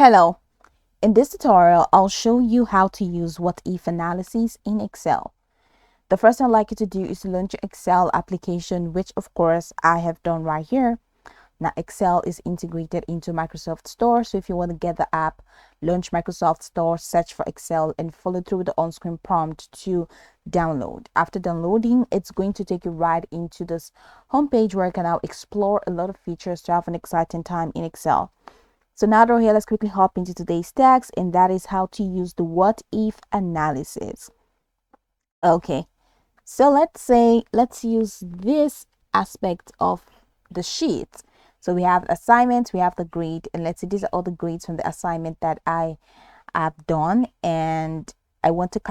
Hello, in this tutorial, I'll show you how to use what-if analysis in Excel. The first thing I'd like you to do is to launch your Excel application, which of course I have done right here. Now, Excel is integrated into Microsoft Store, so if you want to get the app, launch Microsoft Store, search for Excel, and follow through the on-screen prompt to download. After downloading, it's going to take you right into this homepage where you can now explore a lot of features to have an exciting time in Excel. So now that we're here, let's quickly hop into today's text, and that is how to use the what if analysis. Okay, so let's use this aspect of the sheet. So we have assignment, we have the grade, and let's see, these are all the grades from the assignment that I have done, and I want to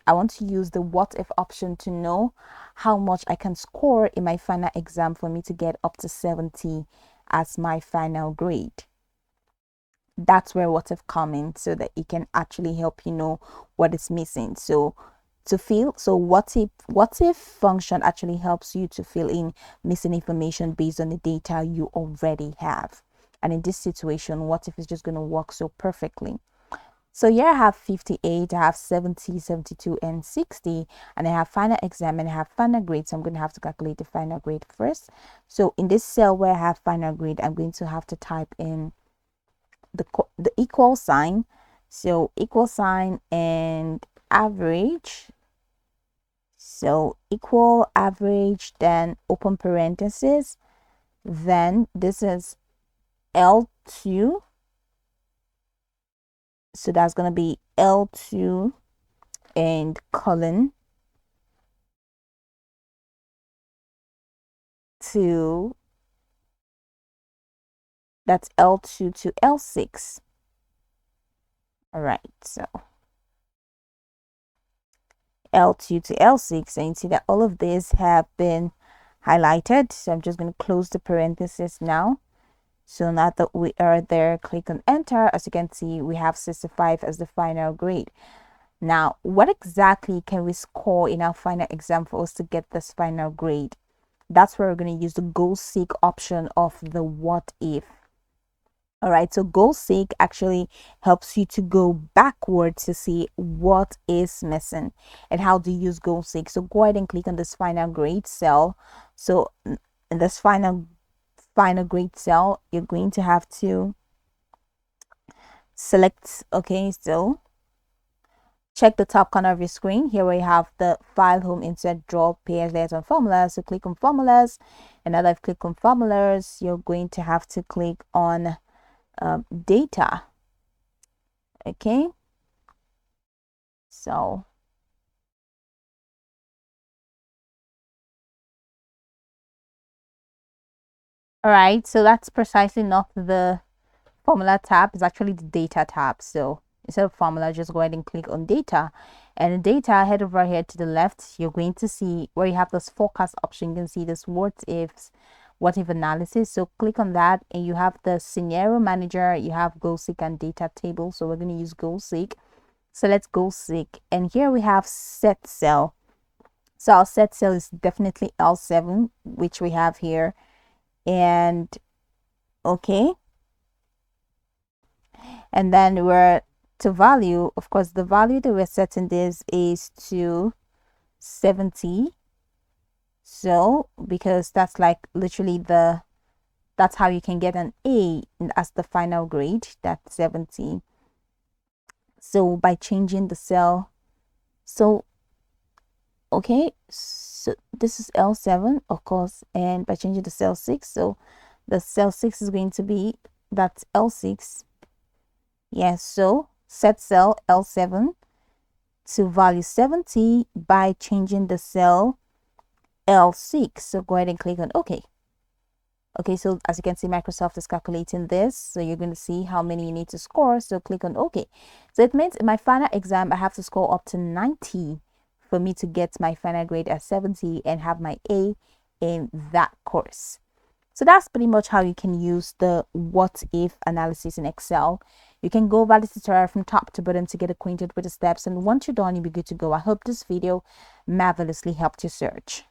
I want to use the what if option to know how much I can score in my final exam for me to get up to 70 as my final grade. That's where what if come in, so that it can actually help you know what is missing. So what if function actually helps you to fill in missing information based on the data you already have. And in this situation, what if is just going to work so perfectly. So here I have 58, I have 70, 72, and 60, and I have final exam and I have final grade. So I'm going to have to calculate the final grade first. So in this cell where I have final grade, I'm going to have to type in the equal sign. So equal sign and average. So equal average, then open parenthesis. Then this is L2. So that's going to be L2 and colon to, that's L2 to L6. All right, so L2 to L6, and you see that all of these have been highlighted. So I'm just going to close the parenthesis now. So now that we are there, click on enter. As you can see, we have 65 as the final grade. Now, what exactly can we score in our final exam for us to get this final grade? That's where we're going to use the goal seek option of the what if. All right, so goal seek actually helps you to go backwards to see what is missing. And how do you use goal seek? So go ahead and click on this final grade cell. So in this final grade cell, you're going to have to select, okay, so check the top corner of your screen. Here we have the file, home, insert, draw, pairs, layers, and formulas. So click on formulas, and now that I've clicked on formulas, you're going to have to click on data. Okay, so all right, so that's precisely not the formula tab, it's actually the data tab. So instead of formula, just go ahead and click on data, and the data, head over here to the left, you're going to see where you have this forecast option. You can see this what if analysis. So click on that, and you have the scenario manager, you have goal seek and data table. So we're going to use goal seek. So let's goal seek, and here we have set cell. So our set cell is definitely L7, which we have here. And okay, and then we're to value, of course the value that we're setting this is to 70. So because that's like literally that's how you can get an A as the final grade, that's 70. So by changing the cell, so okay, so this is L7 of course, and by changing the cell 6, so the cell 6 is going to be, that's L6. Yes, so set cell L7 to value 70 by changing the cell L6. So go ahead and click on OK. Okay, so as you can see, Microsoft is calculating this. So you're going to see how many you need to score. So click on OK. So it means in my final exam, I have to score up to 90 for me to get my final grade at 70 and have my A in that course. So that's pretty much how you can use the what if analysis in Excel. You can go over this tutorial from top to bottom to get acquainted with the steps, and once you're done, you'll be good to go. I hope this video marvelously helped you search.